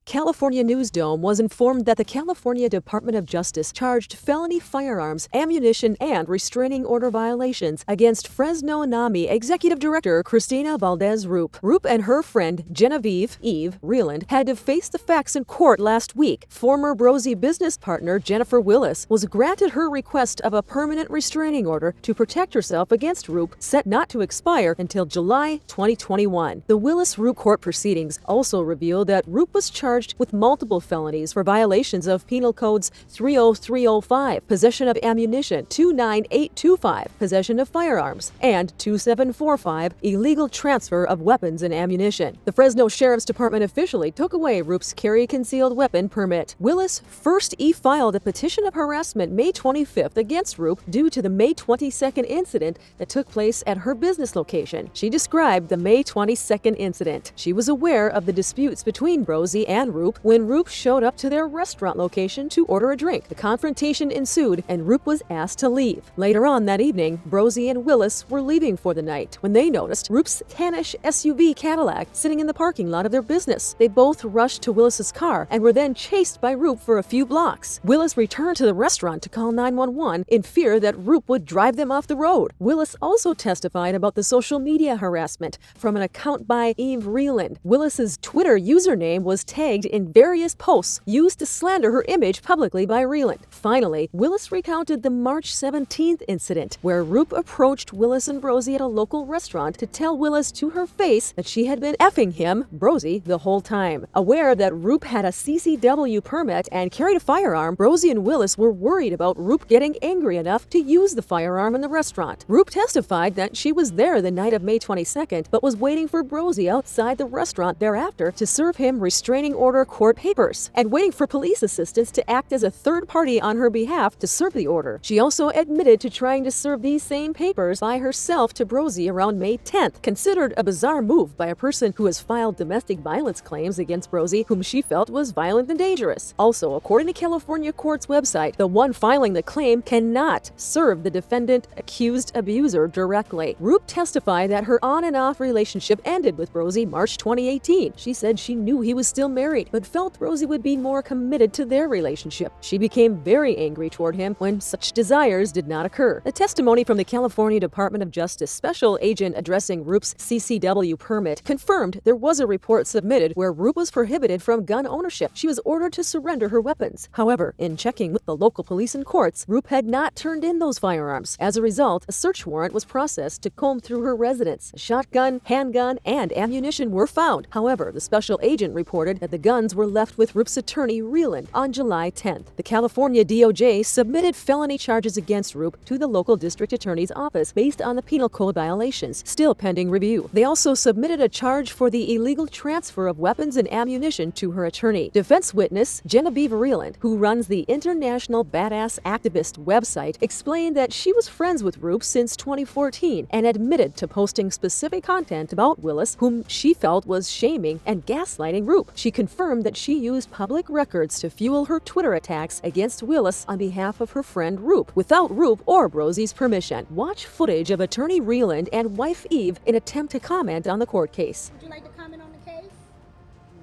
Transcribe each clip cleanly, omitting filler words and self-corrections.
California Newsdome was informed that the California Department of Justice charged felony firearms, ammunition, and restraining order violations against Fresno NAMI Executive Director Christina Valdez-Roup. Roup and her friend Genevieve Eve Reland had to face the facts in court last week. Former Brosey business partner Jennifer Willis was granted her request of a permanent restraining order to protect herself against Roup, set not to expire until July 2021. The Willis-Roup court proceedings also revealed that Roup was charged with multiple felonies for violations of Penal Codes 30305, possession of ammunition, 29825, possession of firearms, and 2745, illegal transfer of weapons and ammunition. The Fresno Sheriff's Department officially took away Roup's carry concealed weapon permit. Willis first e-filed a petition of harassment May 25th against Roup due to the May 22nd incident that took place at her business location. She described the May 22nd incident. She was aware of the disputes between Brosey and Roup when Roup showed up to their restaurant location to order a drink. The confrontation ensued and Roup was asked to leave. Later on that evening, Brosey and Willis were leaving for the night when they noticed Roup's tannish SUV Cadillac sitting in the parking lot of their business. They both rushed to Willis's car and were then chased by Roup for a few blocks. Willis returned to the restaurant to call 911 in fear that Roup would drive them off the road. Willis also testified about the social media harassment from an account by Eve Reland. Willis's Twitter username was tagged in various posts used to slander her image publicly by Reland. Finally, Willis recounted the March 17th incident where Roup approached Willis and Brosey at a local restaurant to tell Willis to her face that she had been effing him, Brosey, the whole time. Aware that Roup had a CCW permit and carried a firearm, Brosey and Willis were worried about Roup getting angry enough to use the firearm in the restaurant. Roup testified that she was there the night of May 22nd, but was waiting for Brosey outside the restaurant thereafter to serve him restraining order court papers and waiting for police assistance to act as a third party on her behalf to serve the order. She also admitted to trying to serve these same papers by herself to Brosey around May 10th, considered a bizarre move by a person who has filed domestic violence claims against Brosey, whom she felt was violent and dangerous. Also, according to California court's website, the one filing the claim cannot serve the defendant accused abuser directly. Roup testified that her on and off relationship ended with Brosey March 2018. She said she knew he was still married, but felt Brosey would be more committed to their relationship. She became very angry toward him when such desires did not occur. A testimony from the California Department of Justice special agent addressing Roup's CCW permit confirmed there was a report submitted where Roup was prohibited from gun ownership. She was ordered to surrender her weapons. However, in checking with the local police and courts, Roup had not turned in those firearms. As a result, a search warrant was processed to comb through her residence. A shotgun, handgun, and ammunition were found. However, the special agent reported that the guns were left with Roup's attorney Reland on July 10th. The California DOJ submitted felony charges against Roup to the local district attorney's office based on the penal code violations, still pending review. They also submitted a charge for the illegal transfer of weapons and ammunition to her attorney. Defense witness Genevieve Reland, who runs the International Badass Activist website, explained that she was friends with Roup since 2014 and admitted to posting specific content about Willis, whom she felt was shaming and gaslighting Roup. She confirmed that she used public records to fuel her Twitter attacks against Willis on behalf of her friend Roup, without Roup or Brosey's permission. Watch footage of attorney Reland and wife Eve in attempt to comment on the court case. Would you like to comment on the case?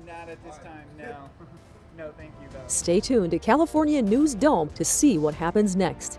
Not at this time, no. No, thank you, though. Stay tuned to California Newsdome to see what happens next.